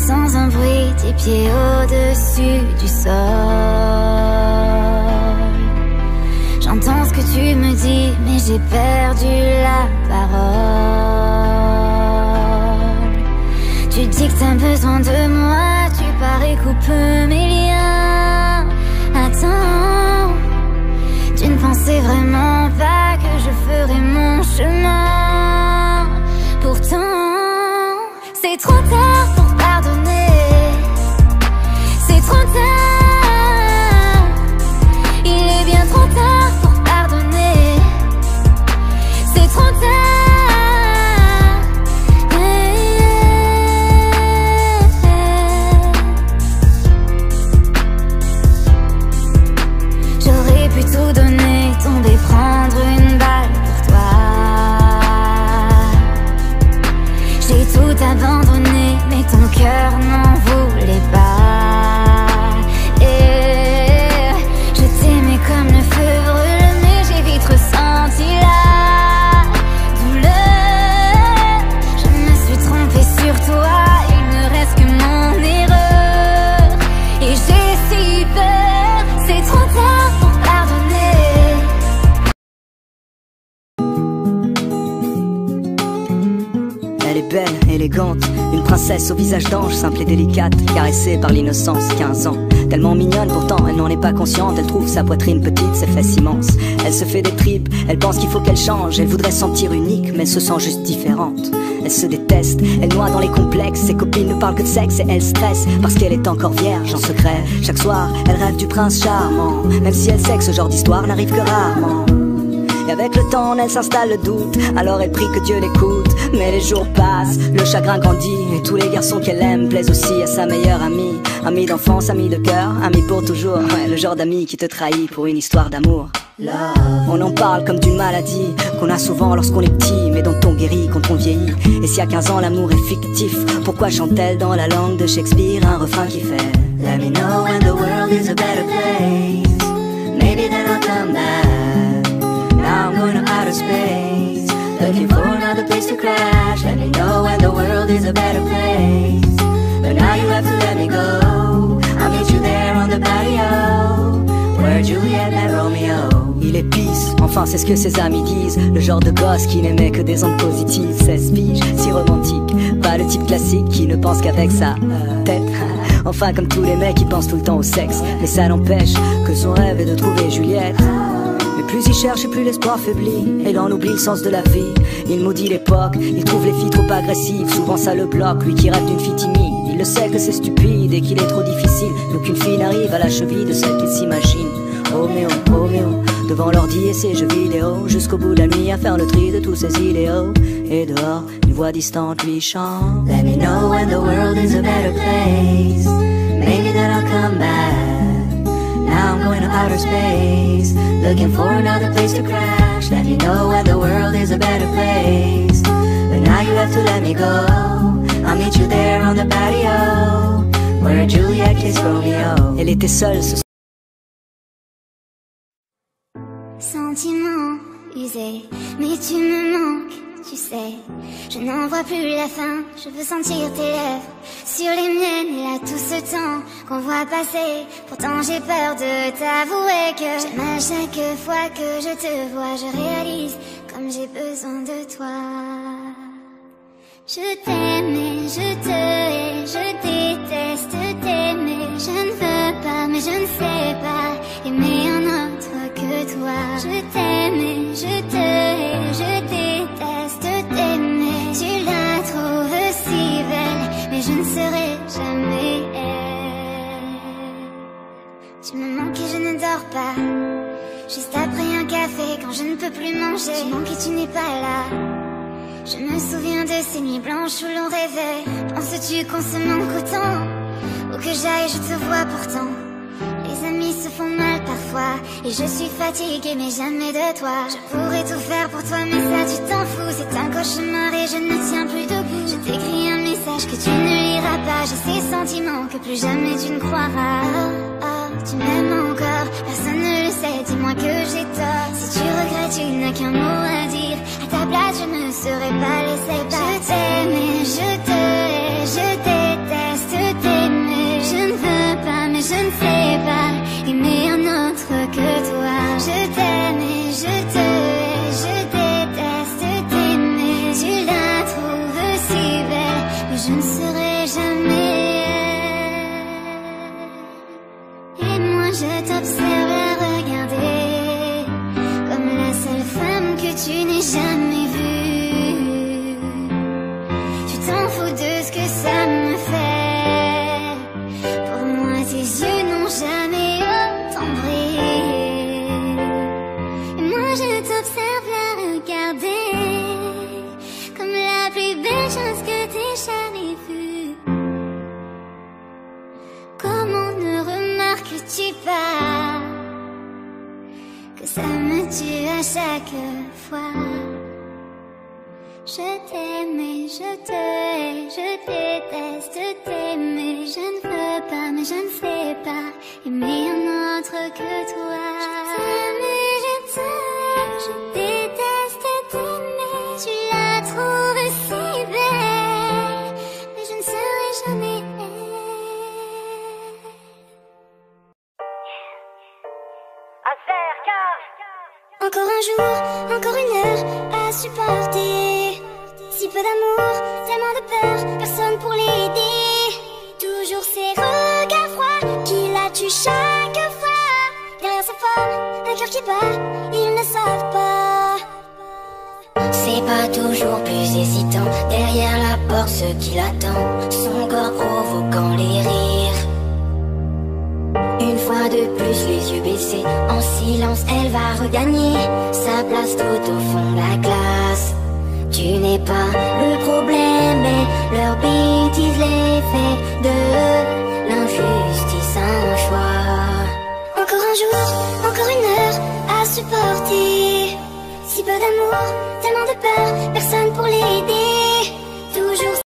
sans un bruit, tes pieds au-dessus du sol. J'entends ce que tu me dis, mais j'ai perdu la parole. Tu dis que t'as besoin de moi, tu parais coupe mes liens. Attends, tu ne pensais vraiment pas que je ferais mon chemin. Pourtant, c'est trop tard pour pardonner. C'est trop tard. Il est bien trop tard pour pardonner. C'est trop tard. J'aurais pu tout donner, tomber, prendre une balle pour toi. J'ai tout abandonné, mais ton cœur n'en voulait pas. Et je t'aimais comme le feu brûle, mais j'ai vite ressenti la douleur. Je me suis trompée sur toi, il ne reste que mon erreur. Et j'ai si peur, c'est trop tard pour pardonner. Elle est belle, élégante, une princesse au visage d'ange, simple et délicate, caressée par l'innocence, 15 ans. Tellement mignonne, pourtant elle n'en est pas consciente. Elle trouve sa poitrine petite, ses fesses immenses. Elle se fait des tripes, elle pense qu'il faut qu'elle change. Elle voudrait se sentir unique, mais elle se sent juste différente. Elle se déteste, elle noie dans les complexes. Ses copines ne parlent que de sexe et elle stresse parce qu'elle est encore vierge en secret. Chaque soir, elle rêve du prince charmant, même si elle sait que ce genre d'histoire n'arrive que rarement. Et avec le temps, en elle s'installe le doute, alors elle prie que Dieu l'écoute. Mais les jours passent, le chagrin grandit, et tous les garçons qu'elle aime plaisent aussi à sa meilleure amie. Amie d'enfance, amie de cœur, amie pour toujours. Ouais, le genre d'ami qui te trahit pour une histoire d'amour. On en parle comme d'une maladie qu'on a souvent lorsqu'on est petit, mais dont on guérit quand on vieillit. Et si à 15 ans l'amour est fictif, pourquoi chante-t-elle dans la langue de Shakespeare un refrain qui fait Let me know when the world is a better place. Maybe then I'll come back. Now I'm going to outer space, looking for another place to crash. Let me know when the world is a better place. But now you have to let me go. I'll meet you there on the patio, where Juliet met Romeo. Il est peace, enfin c'est ce que ses amis disent. Le genre de gosse qui n'aimait que des ondes positives. 16 piges, si romantique, pas le type classique qui ne pense qu'avec sa tête. Enfin comme tous les mecs qui pensent tout le temps au sexe. Mais ça n'empêche que son rêve est de trouver Juliette. Mais plus il cherche et plus l'espoir faiblit, et il en oublie le sens de la vie. Il maudit l'époque, il trouve les filles trop agressives. Souvent ça le bloque, lui qui rêve d'une fille timide. Il le sait que c'est stupide et qu'il est trop difficile, qu'aucune fille n'arrive à la cheville de celle qu'il s'imagine. Roméo, Roméo, devant l'ordi et ses jeux vidéo, jusqu'au bout de la nuit à faire le tri de tous ses idéaux. Et dehors, une voix distante lui chante Let me know when the world is a better place. Maybe then I'll come back. Now I'm going to outer space, looking for another place to crash. Let me know when the world is a better place. But now you have to let me go. I'll meet you there on the patio, where Juliet kissed Romeo. Elle était seule ce Sentiment usé, mais tu me manques, tu sais. Je n'en vois plus la fin, je veux sentir tes lèvres sur les miennes. Et là tout ce temps qu'on voit passer, pourtant j'ai peur de t'avouer que j'aime à chaque fois que je te vois. Je réalise comme j'ai besoin de toi. Je t'aime et je te hais, je déteste t'aimer. Je ne veux pas mais je ne sais pas aimer un autre que toi. Je t'aime et je te hais, je déteste t'aimer. Tu la trouves si belle mais je ne serai jamais elle. Tu me manques et je ne dors pas, juste après un café quand je ne peux plus manger. Tu manques et tu n'es pas là. Je me souviens de ces nuits blanches où l'on rêvait. Penses-tu qu'on se manque autant? Où que j'aille je te vois pourtant. Les amis se font mal parfois et je suis fatiguée mais jamais de toi. Je pourrais tout faire pour toi mais ça tu t'en fous. C'est un cauchemar et je ne tiens plus debout. Je t'écris un message que tu ne liras pas. J'ai ces sentiments que plus jamais tu ne croiras. Oh, oh, tu m'aimes encore, personne ne le sait. Dis-moi que j'ai tort. Si tu regrettes tu n'as qu'un mot à dire. À ta place je ne serais pas laissé partir. Je t'aime et je te hais, je déteste t'observe la regarder comme la seule femme que tu n'aies jamais vue. Tu t'en fous de ce que ça me fait. Pour moi tes yeux n'ont jamais autant brillé. Et moi je t'observe la regarder comme la plus belle chose que t'aies jamais vue. Comment ne remarques-tu pas que ça me tue à chaque fois? Je t'aime et je te hais, je déteste t'aimer. Je ne veux pas, mais je ne sais pas aimer un autre que toi. Je t'aime et je te hais, je déteste t'aimer. Tu la trouves si belle, mais je ne serai jamais elle. Encore un jour, encore une heure à supporter. Si peu d'amour, tellement de peur, personne pour l'aider. Toujours ces regards froids qui la tuent chaque fois. Derrière sa forme, un cœur qui bat, ils ne savent pas. C'est pas toujours plus hésitant. Derrière la porte, ce qui l'attend, son corps provoquant les rires. Une fois de plus, les yeux baissés, en silence, elle va regagner sa place tout au fond de la classe. Tu n'es pas le problème, mais leur bêtise les fait de l'injustice un choix. Encore un jour, encore une heure à supporter. Si peu d'amour, tellement de peur, personne pour l'aider. Toujours